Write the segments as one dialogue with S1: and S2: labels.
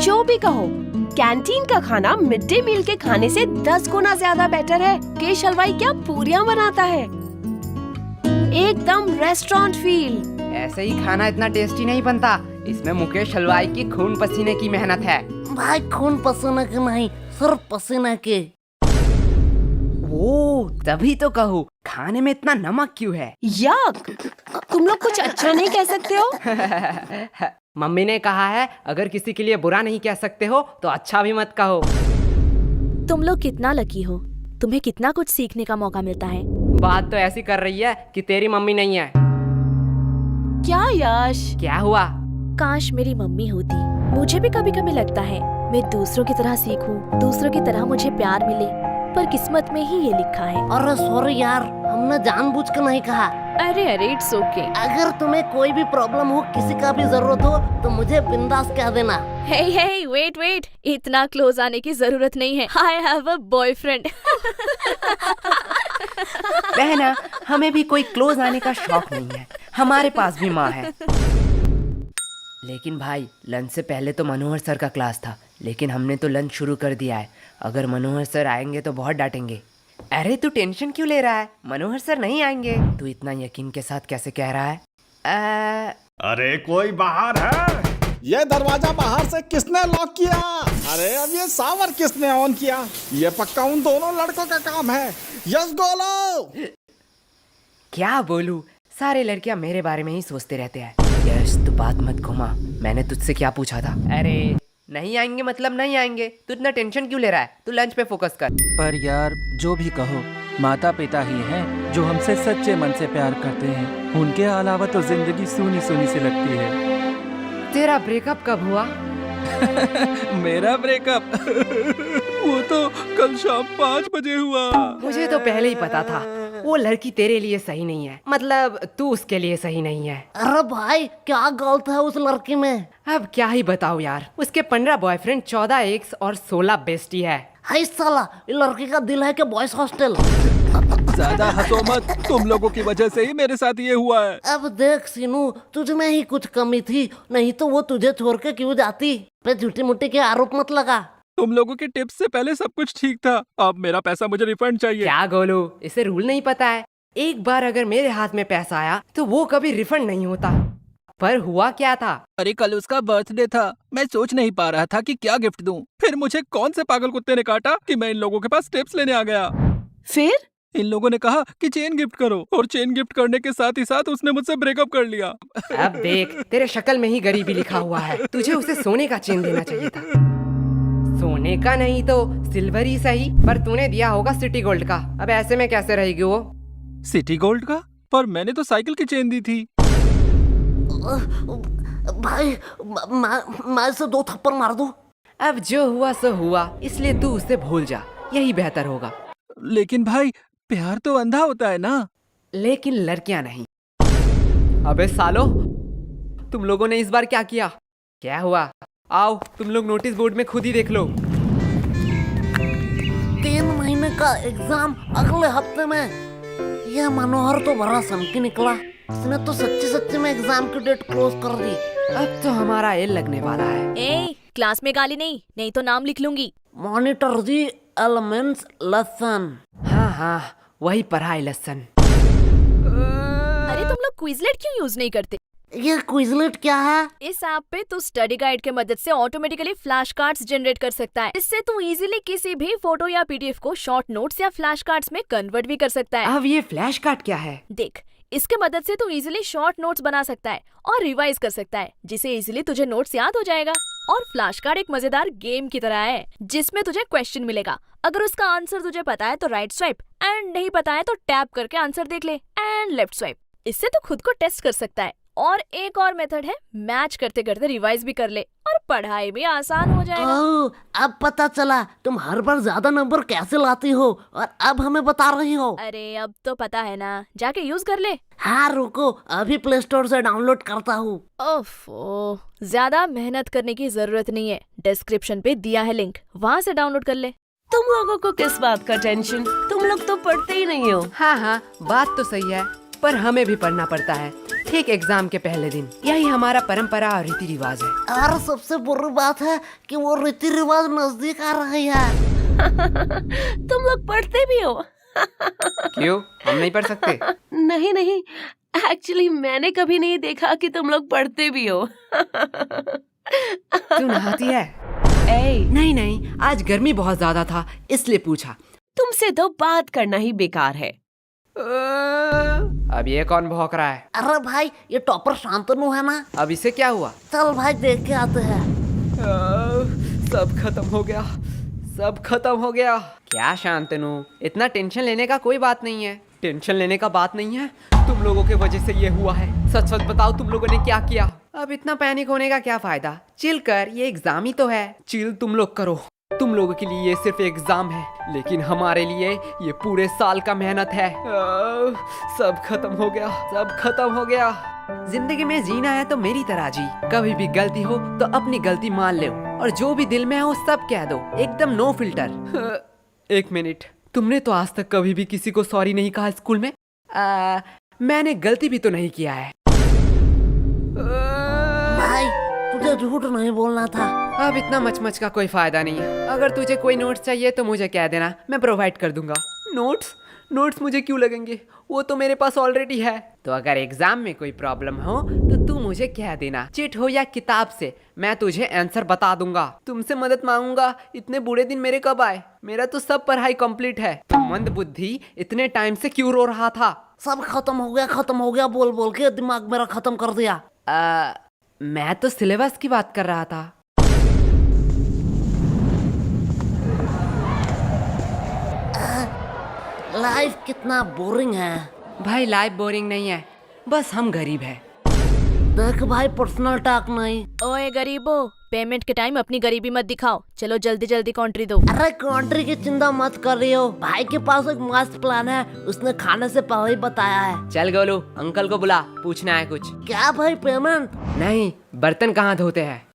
S1: जो भी कहो, कैंटीन का खाना मिड डे मील के खाने से 10 गुना ज्यादा बेटर है। मुकेश हलवाई क्या पूरियां बनाता है, एकदम रेस्टोरेंट फील।
S2: ऐसे ही खाना इतना टेस्टी नहीं बनता, इसमें मुकेश हलवाई की खून पसीने की मेहनत है।
S3: भाई खून पसीने के नहीं, सिर्फ पसीने के।
S2: ओ, तभी तो कहूँ खाने में इतना नमक क्यों है।
S1: यक, तुम लोग कुछ अच्छा नहीं कह सकते हो?
S2: मम्मी ने कहा है अगर किसी के लिए बुरा नहीं कह सकते हो तो अच्छा भी मत कहो।
S4: तुम लोग कितना लकी हो, तुम्हें कितना कुछ सीखने का मौका मिलता है।
S2: बात तो ऐसी कर रही है कि तेरी मम्मी नहीं है।
S1: क्या यश?
S2: क्या हुआ?
S4: काश मेरी मम्मी होती। मुझे भी कभी कभी लगता है मैं दूसरों की तरह सीखूं, दूसरों की तरह मुझे प्यार मिले, पर किस्मत में ही ये लिखा है।
S3: अरे सॉरी यार, हमने जानबूझ के नहीं कहा।
S4: अरे इट्स ओके।
S3: अगर तुम्हें कोई भी प्रॉब्लम हो, किसी का भी जरूरत हो तो मुझे बिंदास कह देना।
S4: हे वेट, इतना क्लोज आने की जरूरत नहीं है। I have a boyfriend.
S2: बहना, हमें भी कोई क्लोज आने का शौक नहीं है, हमारे पास भी माँ है। लेकिन भाई, लंच से पहले तो मनोहर सर का क्लास था, लेकिन हमने तो लंच शुरू कर दिया है। अगर मनोहर सर आएंगे तो बहुत डांटेंगे। अरे तू टेंशन क्यों ले रहा है, मनोहर सर नहीं आएंगे। तू इतना यकीन के साथ कैसे कह रहा है?
S5: अरे कोई बाहर है?
S6: ये दरवाजा बाहर से किसने लॉक किया? अरे अब ये सावर किसने ऑन किया? ये पक्का उन दोनों लड़कों का काम है। यस गोलो।
S2: क्या बोलूं, सारे लड़कियां मेरे बारे में ही सोचते रहते हैं। यश तू बात मत घुमा, मैंने तुझसे क्या पूछा था? अरे नहीं आएंगे मतलब नहीं आएंगे, तू इतना टेंशन क्यों ले रहा है? तू लंच पे फोकस कर।
S7: पर यार जो भी कहो, माता पिता ही हैं जो हमसे सच्चे मन से प्यार करते हैं। उनके अलावा तो जिंदगी सूनी सूनी सी लगती है।
S2: तेरा ब्रेकअप कब हुआ?
S7: मेरा ब्रेकअप वो तो कल शाम 5 बजे हुआ।
S2: मुझे तो पहले ही पता था वो लड़की तेरे लिए सही नहीं है, मतलब तू उसके लिए सही नहीं है।
S3: अरे भाई क्या गलत है उस लड़की में?
S2: अब क्या ही बताओ यार, उसके 15 बॉयफ्रेंड, 14 एक्स और 16 बेस्टी है।
S3: हाय साला, ये लड़की का दिल है कि बॉयज हॉस्टल।
S7: ज्यादा हंसो मत, तुम लोगों की वजह से ही मेरे साथ ये हुआ है।
S3: अब देख सीनू, तुझ में ही कुछ कमी थी, नहीं तो वो तुझे छोड़ के क्यों जाती? पे झूठी मुट्ठी के आरोप मत लगा।
S7: तुम लोगों के टिप्स से पहले सब कुछ ठीक था, अब मेरा पैसा मुझे रिफंड चाहिए।
S2: क्या गोलू, इसे रूल नहीं पता है? एक बार अगर मेरे हाथ में पैसा आया तो वो कभी रिफंड नहीं होता। पर हुआ क्या था?
S7: अरे कल उसका बर्थडे था, मैं सोच नहीं पा रहा था कि क्या गिफ्ट दूं। फिर मुझे कौन से पागल कुत्ते ने काटा कि मैं इन लोगों के पास टिप्स लेने आ गया।
S1: फिर
S7: इन लोगों ने कहा कि चेन गिफ्ट करो, और चेन गिफ्ट करने के साथ ही साथ उसने मुझसे ब्रेकअप कर लिया।
S2: अब देख, तेरे शक्ल में ही गरीबी लिखा हुआ है। तुझे उसे सोने का चेन देना चाहिए था। सोने का नहीं तो सिल्वर ही सही, पर तूने दिया होगा सिटी गोल्ड का। अब ऐसे में कैसे रहेगी वो?
S7: सिटी गोल्ड का? पर मैंने तो साइकिल की चेन दी थी।
S3: भाई मैं इसे 2 थप्पड़ मार दूं?
S2: अब जो हुआ सो हुआ, इसलिए तू उसे भूल जा, यही बेहतर होगा।
S7: लेकिन भाई प्यार तो अंधा होता है ना।
S2: लेकिन लड़कियां नहीं। अबे सालो, तुम लोगों ने इस बार क्या किया? क्या हुआ? आओ तुम लोग नोटिस बोर्ड में खुद ही देख लो।
S3: 3 महीने का एग्जाम अगले हफ्ते में। यह मनोहर तो बड़ा सनकी निकला, इसने तो सच्ची में एग्जाम की डेट क्लोज कर दी।
S2: अब तो हमारा एल लगने वाला है।
S4: ए, क्लास में गाली नहीं तो नाम लिख लूंगी।
S3: Monitor the elements lesson.
S2: हाँ, वही पढ़ाई लेसन।
S4: अरे तुम लोग क्विजलेट क्यों यूज नहीं करते?
S3: ये क्विजलेट क्या है?
S4: इस ऐप पे तू स्टडी गाइड के मदद से ऑटोमेटिकली फ्लैश कार्ड्स जनरेट कर सकता है। इससे तू इजीली किसी भी फोटो या पीडीएफ को शॉर्ट नोट्स या फ्लैश कार्ड्स में कन्वर्ट भी कर सकता है।
S2: अब ये फ्लैश कार्ड क्या है?
S4: देख, इसके मदद से तू इजीली शॉर्ट नोट्स बना सकता है और रिवाइज कर सकता है, जिससे इजीली तुझे नोट्स याद हो जाएगा। और फ्लैश कार्ड एक मजेदार गेम की तरह है, जिसमें तुझे क्वेश्चन मिलेगा। अगर उसका आंसर तुझे पता है तो राइट स्वाइप, एंड नहीं पता है तो टैप करके आंसर देख ले, एंड लेफ्ट स्वाइप। इससे तू खुद को टेस्ट कर सकता है। और एक और मेथड है, मैच करते करते रिवाइज भी कर ले और पढ़ाई भी आसान हो जाएगा।
S3: ओह, अब पता चला तुम हर बार ज्यादा नंबर कैसे लाती हो, और अब हमें बता रही हो।
S4: अरे अब तो पता है ना, जाके यूज कर ले।
S3: हाँ रुको, अभी प्ले स्टोर से डाउनलोड करता हूँ।
S4: ओफो, ज्यादा मेहनत करने की जरूरत नहीं है, डिस्क्रिप्शन पे दिया है लिंक, वहाँ से डाउनलोड कर ले।
S1: तुम लोगों को किस बात का टेंशन? तुम लोग तो पढ़ते ही नहीं हो।
S2: हाँ, बात तो सही है, पर हमें भी पढ़ना पड़ता है। ठीक एग्जाम के पहले दिन। यही हमारा परंपरा और रीति रिवाज है।
S3: और सबसे बुरी बात है कि वो रीति रिवाज नजदीक आ रही है।
S1: तुम लोग पढ़ते भी हो?
S2: क्यों, हम नहीं पढ़ सकते?
S1: नहीं नहीं, एक्चुअली मैंने कभी नहीं देखा कि तुम लोग पढ़ते भी हो।
S2: तू नहाती है? नहीं नहीं, आज गर्मी बहुत ज्यादा था इसलिए पूछा।
S1: तुमसे तो बात करना ही बेकार है।
S2: अब ये कौन भौंक रहा है?
S3: अरे भाई, ये टॉपर शांतनु है ना?
S2: अब इसे क्या हुआ?
S3: चल भाई देख के आते हैं।
S2: सब खत्म हो गया, सब खत्म हो गया। क्या शांतनु, इतना टेंशन लेने का कोई बात नहीं है। टेंशन लेने का बात नहीं है, तुम लोगों के वजह से ये हुआ है। सच सच बताओ, तुम लोगों ने क्या किया? अब इतना पैनिक होने का क्या फायदा? चिल कर, ये एग्जाम ही तो है। चिल तुम लोग करो। तुम लोगों के लिए ये सिर्फ एग्जाम है, लेकिन हमारे लिए ये पूरे साल का मेहनत है। सब खत्म हो गया, सब खत्म हो गया। जिंदगी में जीना है तो मेरी तरह जी। कभी भी गलती हो तो अपनी गलती मान लो, और जो भी दिल में है वो सब कह दो, एकदम नो फिल्टर। एक मिनट, तुमने तो आज तक कभी भी किसी को सॉरी नहीं कहा स्कूल में? मैंने गलती भी तो नहीं किया है।
S3: भाई तुझे झूठ नहीं बोलना था।
S2: अब इतना मचमच का कोई फायदा नहीं है। अगर तुझे कोई नोट्स चाहिए तो मुझे कह देना, मैं प्रोवाइड कर दूंगा। नोट्स? नोट्स मुझे क्यों लगेंगे? वो तो मेरे पास ऑलरेडी है। तो अगर एग्जाम में कोई प्रॉब्लम हो तो तू मुझे कह देना, चिट हो या किताब से, मैं तुझे आंसर बता दूंगा। तुमसे मदद मांगूंगा। इतने बुरे दिन मेरे कब आए? मेरा तो सब पढ़ाई कंप्लीट है। मंद बुद्धि इतने टाइम से क्यों रो रहा था?
S3: सब खत्म हो गया बोल बोल के दिमाग मेरा खत्म कर दिया।
S2: मैं तो सिलेबस की बात कर रहा था।
S3: लाइफ कितना बोरिंग है।
S2: भाई लाइफ बोरिंग नहीं है, बस हम गरीब हैं।
S3: देख भाई, पर्सनल टॉक नहीं।
S4: ओए गरीबो, पेमेंट के टाइम अपनी गरीबी मत दिखाओ। चलो जल्दी जल्दी कॉन्ट्री दो।
S3: अरे कंट्री की चिंता मत कर रही हो, भाई के पास एक मस्त प्लान है, उसने खाने से पहले ही बताया है।
S2: चल गोलू, अंकल को बुला, पूछना है कुछ।
S3: क्या भाई, पेमेंट?
S2: नहीं, बर्तन कहाँ धोते हैं?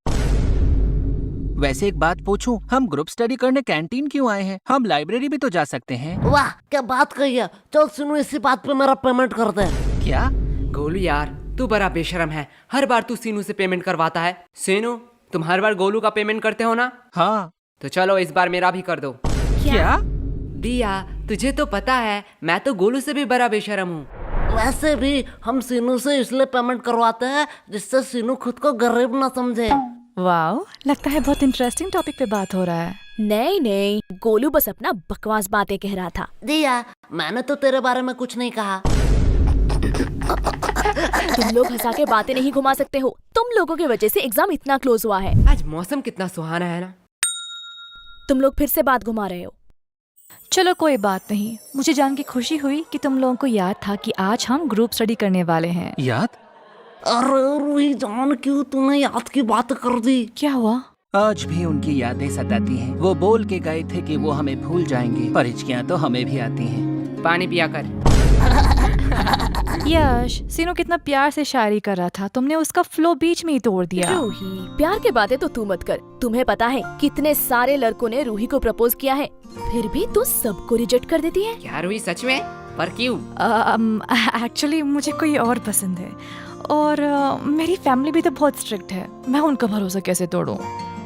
S7: वैसे एक बात पूछूं, हम ग्रुप स्टडी करने कैंटीन क्यों आए हैं? हम लाइब्रेरी भी तो जा सकते हैं।
S3: वाह क्या बात कही है। चल सुनो, इसी बात पे मेरा पेमेंट कर दे।
S7: क्या?
S2: गोलू यार, तू बड़ा बेशरम है। हर बार तू सीनू से पेमेंट करवाता है। सीनू, तुम हर बार गोलू का पेमेंट करते हो ना?
S7: हाँ।
S2: तो चलो इस बार मेरा भी कर दो।
S7: क्या?
S2: दिया, तुझे तो पता है मैं तो गोलू से भी बड़ा बेशरम हूँ।
S3: वैसे भी हम सीनू से इसलिए पेमेंट करवाते हैं जिससे सीनू खुद को गरीब ना समझे।
S8: वाओ, लगता है बहुत इंटरेस्टिंग टॉपिक पे बात हो रहा है।
S4: नहीं नहीं, गोलू बस अपना बकवास बातें कह रहा था।
S3: दिया, मैंने तो तेरे बारे में कुछ नहीं कहा।
S4: तुम लोग हंसा के बातें नहीं घुमा सकते हो। तुम लोगों की वजह से एग्जाम इतना क्लोज हुआ है।
S2: आज मौसम कितना सुहाना है ना।
S4: तुम लोग फिर से बात घुमा रहे हो।
S8: चलो कोई बात नहीं, मुझे जान के खुशी हुई कि तुम लोगों को याद था कि आज हम ग्रुप स्टडी करने वाले हैं।
S7: याद?
S3: अरे रूही जान, क्यों तूने याद की बात कर दी?
S8: क्या हुआ?
S7: आज भी उनकी यादें सताती हैं। वो बोल के गए थे कि वो हमें भूल जाएंगे, पर हिचकियां तो हमें भी आती हैं।
S2: पानी पिया कर।
S8: यश, सीनू कितना प्यार से शायरी कर रहा था, तुमने उसका फ्लो बीच में ही तोड़ दिया।
S4: रूही, प्यार के बातें तो तू मत कर। तुम्हें पता है कितने सारे लड़कों ने रूही को प्रपोज किया है, फिर भी तू सबको रिजेक्ट कर देती है।
S2: क्या रूही, सच में? पर क्यों?
S8: एक्चुअली मुझे कोई और पसंद है, और मेरी फैमिली भी तो बहुत स्ट्रिक्ट है। मैं उनका भरोसा कैसे तोड़ूं?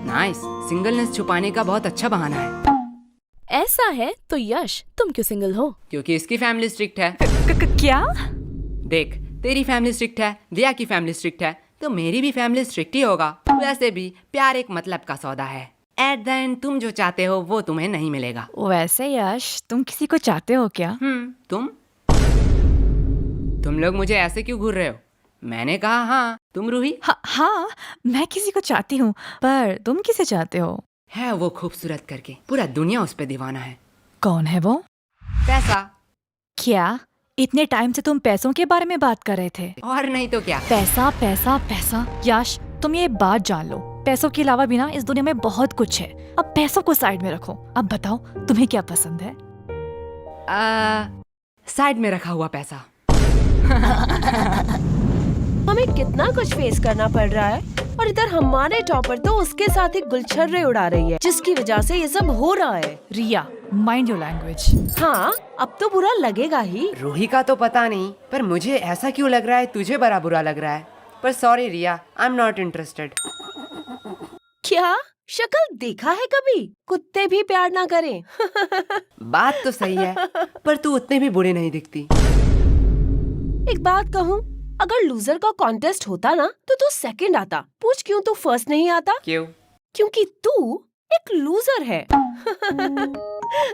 S2: नाइस, सिंगलनेस छुपाने का बहुत अच्छा बहाना है।
S4: ऐसा है तो यश, तुम क्यों सिंगल हो?
S2: क्योंकि इसकी फैमिली स्ट्रिक्ट है।
S8: क्या?
S2: देख, तेरी फैमिली स्ट्रिक्ट है, दिया की फैमिली स्ट्रिक्ट है, तो मेरी भी फैमिली स्ट्रिक्ट ही होगा। वैसे भी प्यार एक मतलब का सौदा है। एट द एंड तुम जो चाहते हो वो तुम्हें नहीं मिलेगा।
S8: वैसे यश, तुम किसी को चाहते हो क्या?
S2: तुम लोग मुझे ऐसे क्यों घूर रहे हो? मैंने कहा हाँ। तुम रूही?
S8: हाँ, मैं किसी को चाहती हूँ, पर तुम किसे चाहते हो?
S2: है वो खूबसूरत करके, पूरा दुनिया उस पे दीवाना है।
S8: कौन है वो?
S2: पैसा।
S8: क्या इतने टाइम से तुम पैसों के बारे में बात कर रहे थे?
S2: और नहीं तो क्या।
S8: पैसा पैसा पैसा। यश, तुम ये बात जान लो, पैसों के अलावा भी ना इस दुनिया में बहुत कुछ है। अब पैसों को साइड में रखो। अब बताओ तुम्हें क्या पसंद है?
S2: साइड में रखा हुआ पैसा।
S1: हमें कितना कुछ फेस करना पड़ रहा है, और इधर हमारे टॉपर तो उसके साथ ही गुलछर्रे उड़ा रही है, जिसकी वजह से ये सब हो रहा है।
S8: रिया, माइंड योर लैंग्वेज।
S1: हाँ, अब तो बुरा लगेगा ही।
S2: रूही का तो पता नहीं, पर मुझे ऐसा क्यों लग रहा है तुझे बड़ा बुरा लग रहा है। पर sorry Riya, I am not interested.
S1: क्या शक्ल देखा है कभी? कुत्ते भी प्यार ना करें।
S2: बात तो सही है, पर तू उतने भी बुरी नहीं दिखती।
S1: एक बात कहूँ, अगर लूजर का कॉन्टेस्ट होता ना तो तू सेकंड आता। पूछ क्यों तू फर्स्ट नहीं आता?
S2: क्यों?
S1: क्योंकि तू एक लूजर है।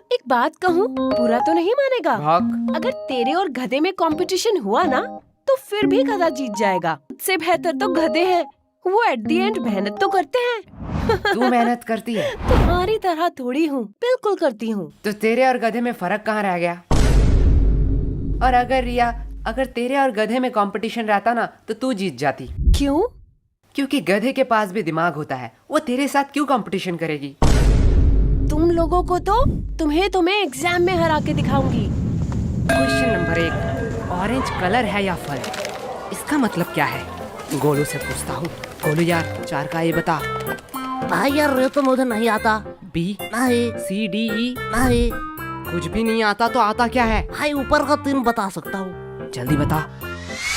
S1: एक बात कहूँ, बुरा तो नहीं मानेगा?
S2: भौंक।
S1: अगर तेरे और गधे में कंपटीशन हुआ ना तो फिर भी गधा जीत जाएगा। उससे बेहतर तो गधे हैं, वो एट द एंड मेहनत तो करते हैं।
S2: तू मेहनत करती है?
S1: तुम्हारी तरह थोड़ी हूँ, बिल्कुल करती हूँ।
S2: तो तेरे और गधे में फर्क कहाँ रह गया? और अगर रिया, अगर तेरे और गधे में कंपटीशन रहता ना तो तू जीत जाती।
S1: क्यों?
S2: क्योंकि गधे के पास भी दिमाग होता है, वो तेरे साथ क्यों कंपटीशन करेगी?
S1: तुम लोगों को तो तुम्हें एग्जाम में हरा के दिखाऊंगी।
S2: क्वेश्चन नंबर 1, ऑरेंज कलर है या फल? इसका मतलब क्या है? गोलू से पूछता हूँ। गोलू यार, 4 का ये बता।
S3: भाई यार ये तो मुझे नहीं आता।
S2: बी,
S3: नहीं
S2: सी, डी, ई?
S3: नहीं
S2: कुछ भी नहीं आता तो आता क्या है?
S3: भाई, ऊपर का 3 बता सकता हूँ।
S2: जल्दी बता।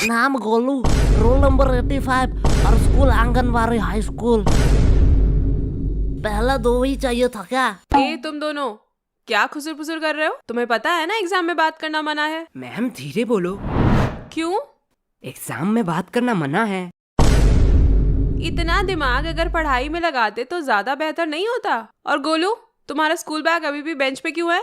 S3: नाम गोलू, रोल नंबर 85 और स्कूल आंगनबाड़ी हाई स्कूल। पहला 2 ही चाहिए था क्या?
S9: ए तुम दोनों क्या खुसुर फुसुर कर रहे हो? तुम्हें पता है ना एग्जाम में बात करना मना है।
S2: मैम धीरे बोलो।
S9: क्यों?
S2: एग्जाम में बात करना मना है।
S9: इतना दिमाग अगर पढ़ाई में लगाते तो ज्यादा बेहतर नहीं होता। और गोलू, तुम्हारा स्कूल बैग अभी भी बेंच पे क्यों है?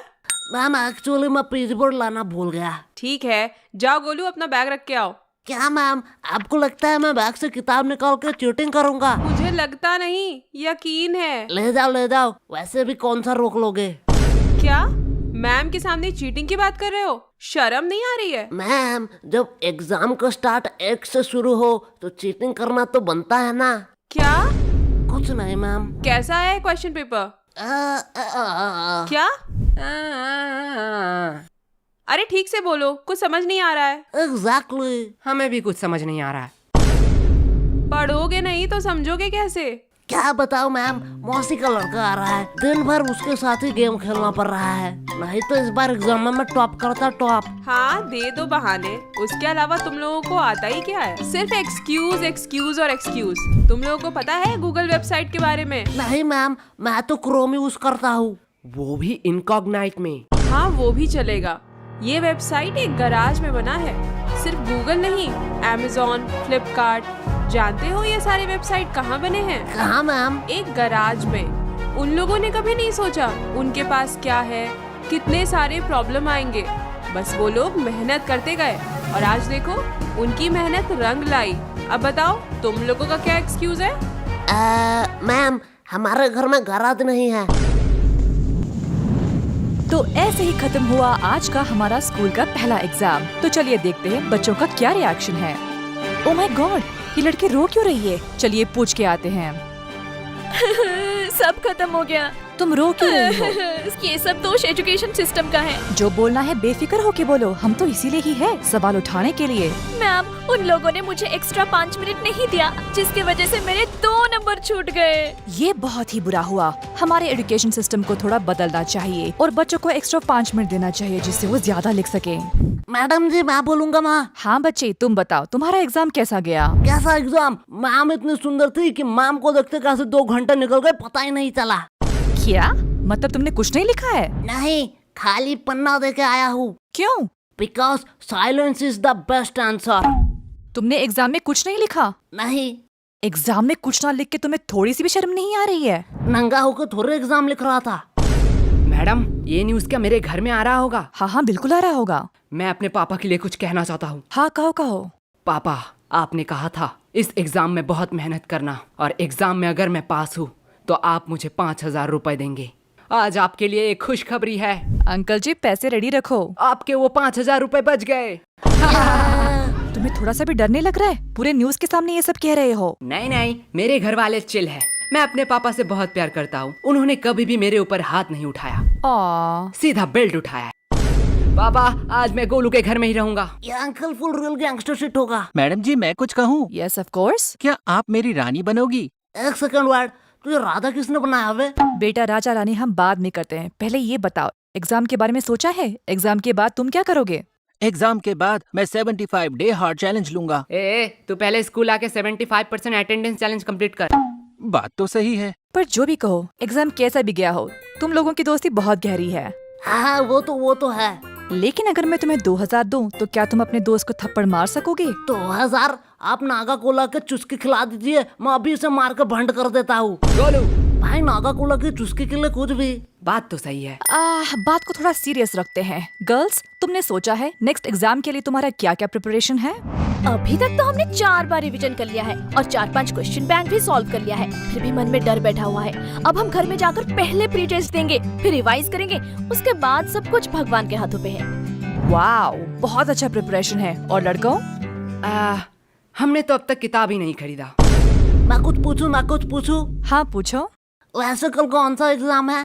S3: मैम एक्चुअली मैं पेज बोर्ड लाना भूल गया।
S9: ठीक है, जाओ गोलू अपना बैग रख के आओ।
S3: क्या मैम, आपको लगता है मैं बैग से किताब निकाल के चीटिंग करूंगा?
S9: मुझे लगता नहीं, यकीन है।
S3: ले जाओ, वैसे भी कौन सा रोक लोगे?
S9: क्या मैम के सामने चीटिंग की बात कर रहे हो? शर्म नहीं आ रही है?
S3: मैम, जब एग्जाम का स्टार्ट 1 से शुरू हो तो चीटिंग करना तो बनता है ना।
S9: क्या?
S3: कुछ नहीं मैम।
S9: कैसा है क्वेश्चन पेपर? क्या? अरे ठीक से बोलो, कुछ समझ नहीं आ रहा है।
S3: एग्जैक्टली।
S2: हमें भी कुछ समझ नहीं आ रहा है।
S9: पढ़ोगे नहीं तो समझोगे कैसे?
S3: क्या बताओ मैम, मौसी का लड़का आ रहा है, दिन भर उसके साथ ही गेम खेलना पड़ रहा है। नहीं तो इस बार एग्जाम में मैं टॉप करता टॉप।
S9: हाँ, दे दो बहाने। उसके अलावा तुम लोगों को आता ही क्या है? सिर्फ एक्सक्यूज एक्सक्यूज और एक्सक्यूज। तुम लोगों को पता है गूगल वेबसाइट के बारे में?
S3: नहीं मैम, मैं तो क्रोम यूज करता हूँ।
S2: वो भी इनकॉग्नाइट में।
S9: हाँ, वो भी चलेगा। ये वेबसाइट एक गराज में बना है। सिर्फ गूगल नहीं, Amazon, फ्लिपकार्ट। जानते हो ये सारे वेबसाइट कहाँ बने हैं?
S3: कहाँ मैम?
S9: एक गराज में। उन लोगों ने कभी नहीं सोचा उनके पास क्या है, कितने सारे प्रॉब्लम आएंगे। बस वो लोग मेहनत करते गए और आज देखो उनकी मेहनत रंग लाई। अब बताओ तुम लोगों का क्या एक्सक्यूज है?
S3: मैम, हमारे घर में गराज नहीं है।
S8: तो ऐसे ही खत्म हुआ आज का हमारा स्कूल का पहला एग्जाम। तो चलिए देखते हैं बच्चों का क्या रिएक्शन है। ओह माय गॉड, ये लड़की रो क्यों रही है? चलिए पूछ के आते हैं।
S4: सब खत्म हो गया।
S8: तुम रो क्यों रही हो?
S4: ये सब दोष एजुकेशन सिस्टम का है।
S8: जो बोलना है बेफिक्र होके बोलो, हम तो इसीलिए ही है, सवाल उठाने के लिए।
S4: मैम, उन लोगों ने मुझे एक्स्ट्रा 5 मिनट नहीं दिया, जिसकी वजह से मेरे 2 नंबर छूट गए।
S8: ये बहुत ही बुरा हुआ। हमारे एजुकेशन सिस्टम को थोड़ा बदलना चाहिए और बच्चों को एक्स्ट्रा 5 मिनट देना चाहिए, जिससे वो ज्यादा लिख सके।
S3: मैडम जी, मैं बोलूंगा माँ।
S8: हाँ बच्चे, तुम बताओ तुम्हारा एग्जाम कैसा गया?
S3: कैसा एग्जाम? मैम इतनी सुंदर थी कि मैम को देखते कैसे 2 घंटे निकल गए पता ही नहीं चला।
S8: क्या मतलब तुमने कुछ नहीं लिखा है?
S3: नहीं, खाली पन्ना दे के आया हूँ।
S8: क्यों?
S3: Because silence is the best answer.
S8: तुमने एग्जाम में कुछ नहीं लिखा?
S3: नहीं।
S8: एग्जाम में कुछ ना लिख के तुम्हें थोड़ी सी भी शर्म नहीं आ रही है?
S3: नंगा होकर थोड़े एग्जाम लिख रहा था।
S2: मैडम, ये न्यूज़ क्या मेरे घर में आ रहा होगा?
S8: हाँ हाँ बिल्कुल आ रहा होगा।
S2: मैं अपने पापा के लिए कुछ कहना चाहता हूँ।
S8: हाँ कहो कहो।
S2: पापा, आपने कहा था इस एग्जाम में बहुत मेहनत करना और एग्जाम में अगर मैं पास हूँ तो आप मुझे 5,000 रुपए देंगे। आज आपके लिए एक खुशखबरी है।
S8: अंकल जी पैसे रेडी रखो।
S2: आपके वो 5,000 रुपए बच गए।
S8: तुम्हें थोड़ा सा भी डर नहीं लग रहा है? पूरे न्यूज़ के सामने ये सब कह रहे हो।
S2: नहीं नहीं, मेरे घर वाले चिल है। मैं अपने पापा से बहुत प्यार करता हूँ। उन्होंने कभी भी मेरे ऊपर हाथ नहीं उठाया, सीधा बेल्ट उठाया। पापा, आज मैं गोलू के घर में ही रहूंगा।
S3: ये uncle full real gangster shit होगा।
S7: मैडम जी, मैं कुछ कहूँ?
S8: Yes of course.
S7: क्या आप मेरी रानी बनोगी?
S3: एक सेकंड वर्ड, तुझे राधा किसने बनाया? वे
S8: बेटा, राजा रानी हम बाद में करते हैं, पहले ये बताओ एग्जाम के बारे में सोचा है? एग्जाम के बाद तुम क्या करोगे?
S7: एग्जाम के बाद मैं 75 डे हार्ड चैलेंज लूंगा।
S2: तू पहले स्कूल आके 75% अटेंडेंस चैलेंज कंप्लीट कर।
S7: बात तो सही है।
S8: पर जो भी कहो, एग्जाम कैसा भी गया हो, तुम लोगों की दोस्ती बहुत गहरी है।
S3: हाँ वो तो है।
S8: लेकिन अगर मैं तुम्हें 2000 दूं, तो क्या तुम अपने दोस्त को थप्पड़ मार सकोगे?
S3: 2000? आप नागा कोला के चुस्की खिला दीजिए, मैं अभी इसे मार के भंड कर देता हूँ।
S2: गोलू,
S3: भाई नागा कोला की चुस्की के लिए कुछ भी।
S2: बात तो सही है।
S8: बात को थोड़ा सीरियस रखते हैं। गर्ल्स, तुमने सोचा है नेक्स्ट एग्जाम के लिए तुम्हारा क्या क्या प्रिपरेशन है?
S4: अभी तक तो हमने 4 बार रिवीजन कर लिया है और 4-5 क्वेश्चन बैंक भी सॉल्व कर लिया है। फिर भी मन में डर बैठा हुआ है। अब हम घर में जाकर पहले प्री टेस्ट देंगे, फिर रिवाइज करेंगे, उसके बाद सब कुछ भगवान के हाथों पे है।
S8: वाओ, बहुत अच्छा प्रिपरेशन है। और लड़कों?
S2: हमने तो अब तक किताब ही नहीं खरीदा।
S3: मैं कुछ पूछूं?
S8: हाँ पूछो।
S3: वैसे कल कौन सा एग्जाम है?